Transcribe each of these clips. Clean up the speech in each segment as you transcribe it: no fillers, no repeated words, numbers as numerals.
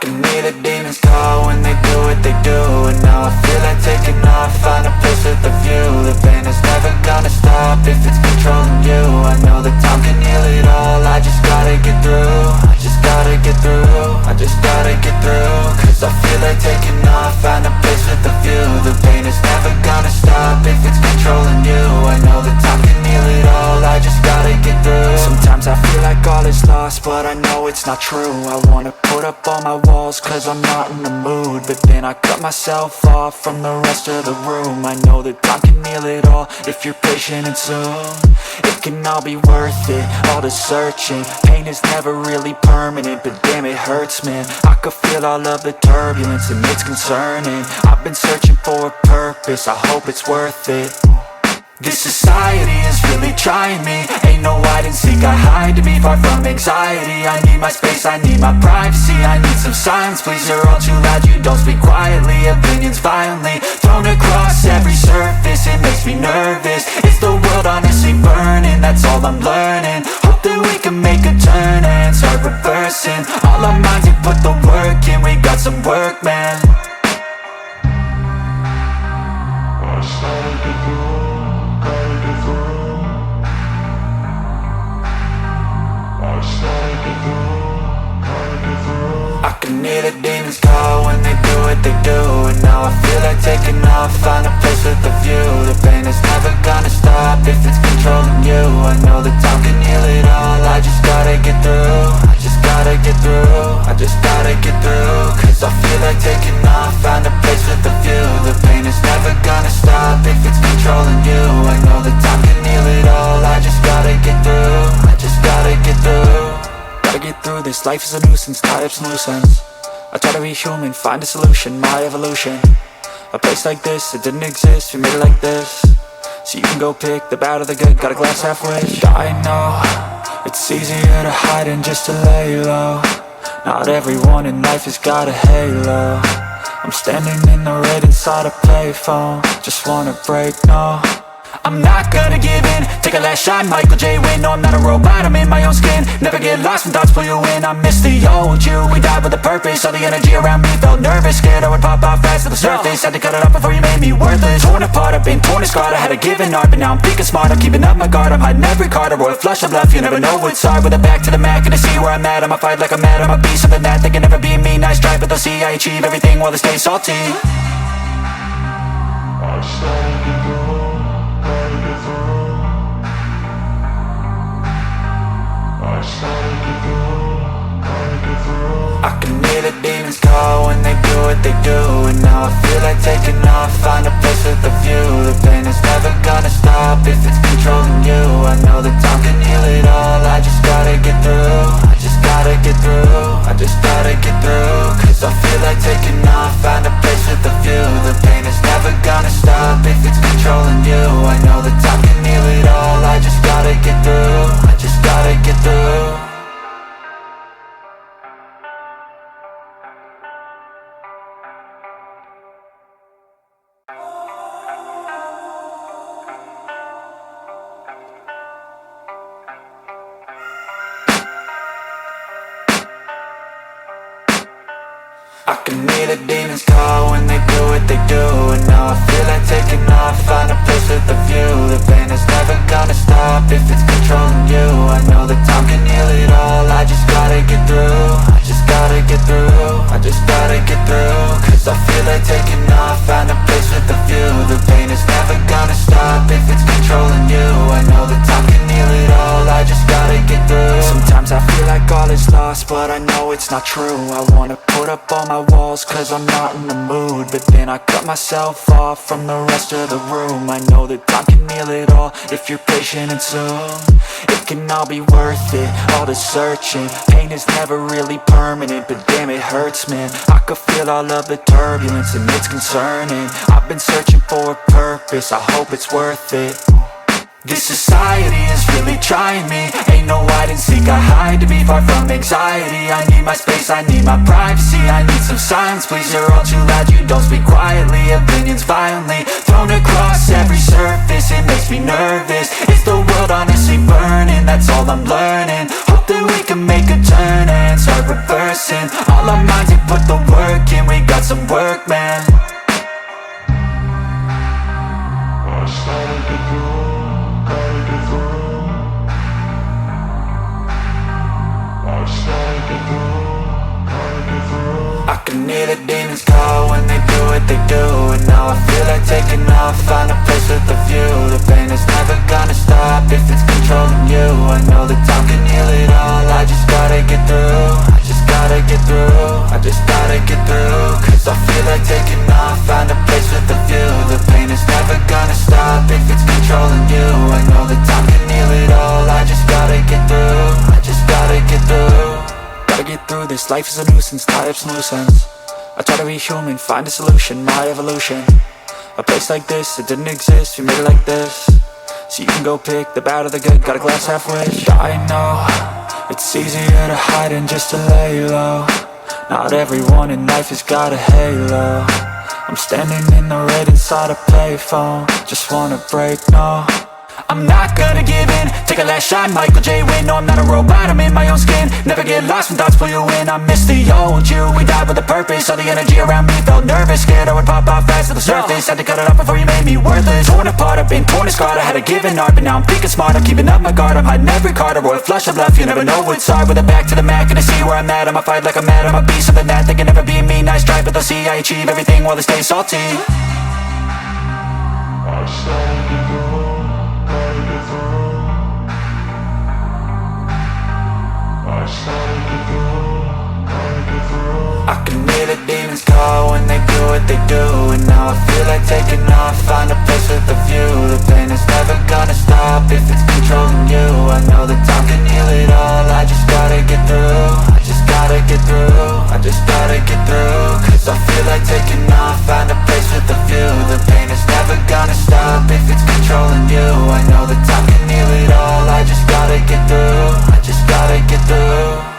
can hear the demons call when they do what they do. And now I feel like taking off, find a place with a view. The pain is never gonna stop if it's controlling you. I know that time can heal it all, I just gotta get through. I just gotta get through, I just gotta get through. Cause I feel like taking off, find a place with a view. The pain is never gonna stop if it's controlling you. I know that time can heal it all, I just gotta get through. Sometimes I feel like all is lost, but I know it's not true. I wanna put up all my walls cause I'm not in the mood, but then I cut myself off from the rest of the room. I know that time can heal it all if you're patient and soon it can all be worth it, all the searching. Pain is never really permanent, but damn it hurts, man. I could feel all of the turbulence and it's concerning. I've been searching for a purpose, I hope it's worth it. This society is really trying me. Ain't no hide and seek, I hide to be far from anxiety. I need my space, I need my privacy. I need some silence, please, you're all too loud. You don't speak quietly, opinions violently thrown across every surface. It makes me nervous, is the world honestly burning? That's all I'm learning. Hope that we can make a turn and start reversing all our minds and put the work in. We got some work, man. I can hear the demons call when they do what they do. And now I feel like taking off, find a place with a view. The pain is never gonna stop if it's controlling you. I know that time can heal it all, I just gotta get through. I just gotta get through, I just gotta get through. Cause I feel like taking off, find a place with a view. The pain is never gonna stop if it's controlling you. I know that time can heal it all, I just gotta get through. I just gotta get through. Gotta get through this, life is a nuisance, tie up some loose ends. I try to be human, find a solution, my evolution. A place like this, it didn't exist, we made it like this. So you can go pick the bad or the good, got a glass half wish. I know, it's easier to hide than just to lay low. Not everyone in life has got a halo. I'm standing in the red inside a payphone, just wanna break, no. I'm not gonna give in, take a last shot, Michael J. Win. No, I'm not a robot, I'm in my own skin. Never get lost when thoughts pull you in. I miss the old you, we died with a purpose. All the energy around me felt nervous, scared I would pop out fast to the surface. Had to cut it off before you made me worthless. Torn apart, I've been torn and scarred. I had a given art, but now I'm thinking smart. I'm keeping up my guard, I'm hiding every card. A royal flush of bluff, you never know what's hard. With a back to the mat, gonna see where I'm at. I'ma fight like I'm mad, I'ma be something that they can never be me. Nice try, but they'll see I achieve everything while they stay salty. I started to go. I can hear the demons call when they do what they do. And now I feel like taking off, find a place with a view. The pain is never gonna stop if it's controlling you. I know that time can heal it all, I just gotta get through. I just gotta get through, I just gotta get through. Cause I feel like taking off, find a place with a view. The pain is never gonna stop if it's controlling you. I know that time can heal it all, I just gotta get through. I just gotta get through. I can hear the demons call when they do what they do. And now I feel like taking off, find a place with a view. The pain is never gonna stop if it's controlling you. I know that time can heal it all, I just gotta get through. I just gotta get through, I just gotta get through. Cause I feel like taking off, find a place with a view. The pain is never gonna stop if it's controlling you. I know that time can heal it all, I just gotta get through. Sometimes I feel like all is lost, but I know it's not true. I wanna put up all my walls cause I'm not in the mood, but then I cut myself off from the rest of the room. I know that time can heal it all if you're patient and soon it can all be worth it, all the searching. Pain is never really permanent, but damn it hurts, man. I could feel all of the turbulence and it's concerning. I've been searching for a purpose, I hope it's worth it. This society is really trying me. Ain't no hide and seek, I hide to be far from anxiety. I need my space, I need my privacy. I need some silence, please, you're all too loud. You don't speak quietly, opinions violently thrown across every surface. It makes me nervous, is the world honestly burning? That's all I'm learning. Hope that we can make a turn and start reversing all our minds, they put the work in. We got some work, man. I just gotta get through, gotta get through. I just gotta get through, gotta get through. I can hear the demons call when they do what they do. And now I feel like taking off, find a place with a view. The pain is never gonna stop if it's controlling you. I know that time can heal it all. I just gotta get through, I just gotta get through. I just gotta get through, cause I feel like taking off, find a place with a view. The pain is never gonna stop if it's controlling you. I know that time can heal it all. I just gotta get through, I just gotta get through. Gotta get through this, life is a nuisance, tie up some loose ends. I try to be human, find a solution, my evolution. A place like this, it didn't exist, we made it like this. So you can go pick the bad or the good, got a glass halfway. I know, it's easier to hide than just to lay low. Not everyone in life has got a halo. I'm standing in the red inside a payphone. Just wanna break, no, I'm not gonna give in. Take a last shot, Michael J. Win. No, I'm not a robot, I'm in my own skin. Never get lost when thoughts pull you in. I miss the old you, we died with a purpose. All the energy around me felt nervous. Scared I would pop off fast to the surface. Had to cut it off before you made me worthless. Torn apart, I've been torn and scarred. I had a given art, but now I'm thinking smart. I'm keeping up my guard, I'm hiding every card. A royal flush of love, you never know what's hard. With a back to the mat, gonna see where I'm at. I'ma fight like I'm mad, I'ma be something that they can never be me. Nice try, but they'll see I achieve everything while they stay salty. I just gotta get through, gotta get through. I just gotta get through, gotta get through. I can hear the demons call when they do what they do. And now I feel like taking off, find a place with a view. The pain is never gonna stop if it's controlling you. I know that time can heal it all. I just gotta get through, I just gotta get through. I just gotta get through, cause I feel like taking off, find a place with a view. The pain is never gonna stop if it's controlling you. I know that time can heal it all. I just gotta get through, I just gotta get through.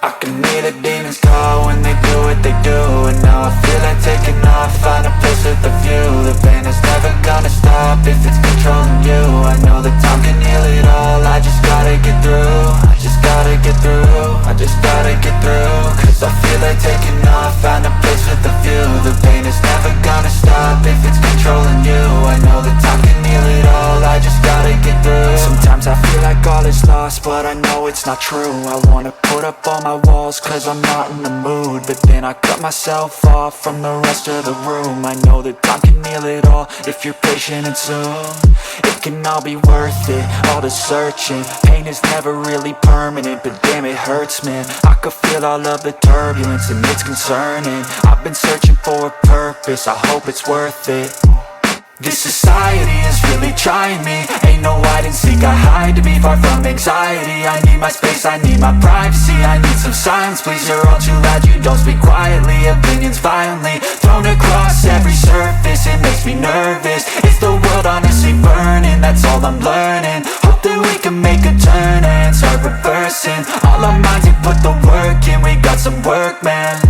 I can hear the demons call when they do what they do. And now I feel like taking off, find a place with a view. The pain is never gonna stop if it's controlling you. I know that time can heal it all. I just gotta get through, I just gotta get through. I just gotta get through, cause I feel like taking off, find a place with a view. The pain is never gonna stop if it's controlling you. I know that time can heal it all. I just gotta get through. Sometimes I feel like all is lost, but I know it's not true. I wanna put up all my walls cause I'm not in the mood. But then I cut myself off from the rest of the room. I know that time can heal it all if you're patient and soon. It can all be worth it, all the searching. Pain is never really permanent, but damn it hurts, man. I could feel all of the turbulence and it's concerning. I've been searching for a purpose, I hope it's worth it. This society is really trying me. Ain't no hide and seek, I hide to be far from anxiety. I need my space, I need my privacy. I need some silence, please, you're all too loud. You don't speak quietly, opinions violently thrown across every surface. It makes me nervous. Is the world honestly burning? That's all I'm learning. Hope that we can make a turn and start reversing. All our minds, we put the work in. We got some work, man.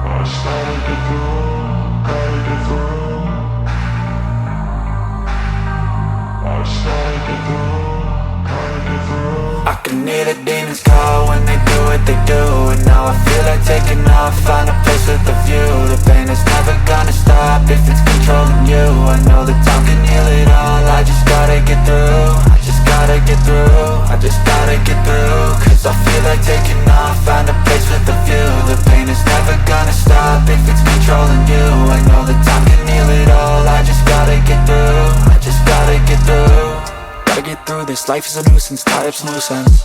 I just gotta get through, gotta get through. I just gotta get through, gotta get through. I can hear the demons call when they do what they do. And now I feel like taking off, find a place with a view. The pain is never gonna stop if it's controlling you. I know that time can heal it all. I just gotta get through, I just gotta get through. I just gotta get through, cause I feel like taking off, find a place with a view. The pain is never gonna stop if it's controlling you. I know that time can heal it all. I just gotta get through, I just gotta get through. Gotta get through this, life is a nuisance, tie up some loose ends.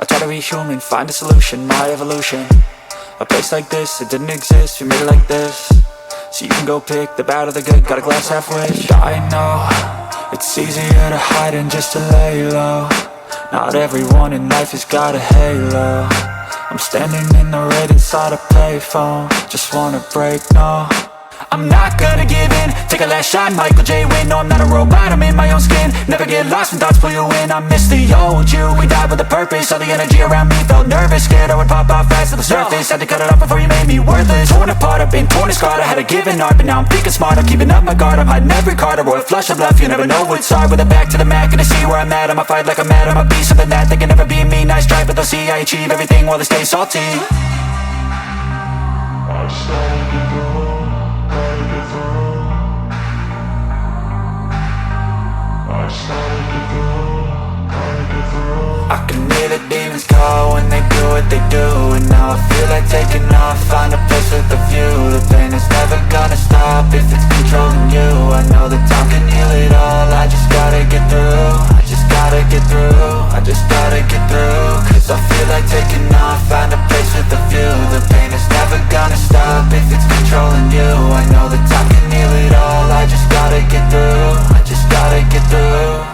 I try to be human, find a solution, my evolution. A place like this, it didn't exist, we made it like this. So you can go pick the bad or the good, got a glass halfway. I know, it's easier to hide than just to lay low. Not everyone in life has got a halo. I'm standing in the red inside a payphone. Just wanna break, no, I'm not gonna give in. Take a last shot, Michael J. Win. No, I'm not a robot, I'm in my own skin. Never get lost when thoughts pull you in. I miss the old you, we died with a purpose. All the energy around me felt nervous. Scared I would pop out fast to the surface. Had to cut it off before you made me worthless. Torn apart, I've been torn and scarred. I had a given art, but now I'm thinking smart. I'm keeping up my guard, I'm hiding every card. A royal flush of love, you never know what's hard. With a back to the mat, gonna see where I'm at. I'ma fight like I'm mad, I'ma be something that they can never be me. Nice try, but they'll see I achieve everything while they stay salty. I started to go, gotta get through. I started to go, gotta get through. I can hear the demons call when they do what they do. And now I feel like taking off, find a place with a view. The pain is never gonna stop if it's controlling you. I know that time can heal it all, I just gotta get through. I just gotta get through, I just gotta get through. Cause I feel like taking off, find a place with a view. The pain is never gonna stop if it's controlling you. I know that time can heal it all, I just gotta get through. I just gotta get through.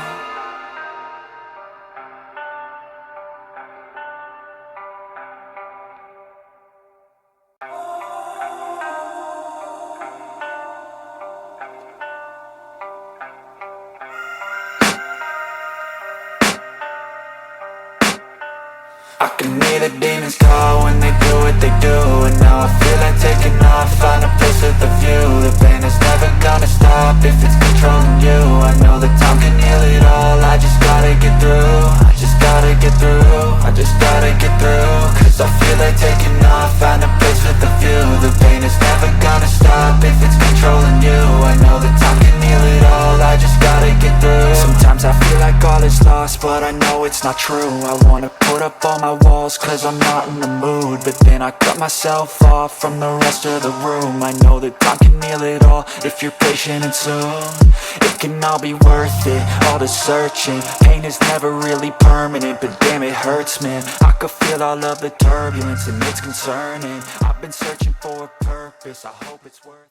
I can hear the demons call when they do what they do. And now I feel like taking off, find a place with a view. The pain is never gonna stop if it's controlling you. I know that time can heal it all, I just gotta get through. I just gotta get through, I just gotta get through. Cause I feel like taking off, find a place with a view. The pain is never gonna stop if it's controlling you. I know that time can heal it all, I just gotta get through. Sometimes I feel like all is lost, but I know it's not true. I wanna put up all my walls cause I'm not in the mood. But then I cut myself off from the rest of the room. I know that time can heal it all if you're patient and soon. It can all be worth it, all the searching. Pain is never really permanent, but damn it hurts, man. I could feel all of the turbulence and it's concerning. I've been searching for a purpose, I hope it's worth it.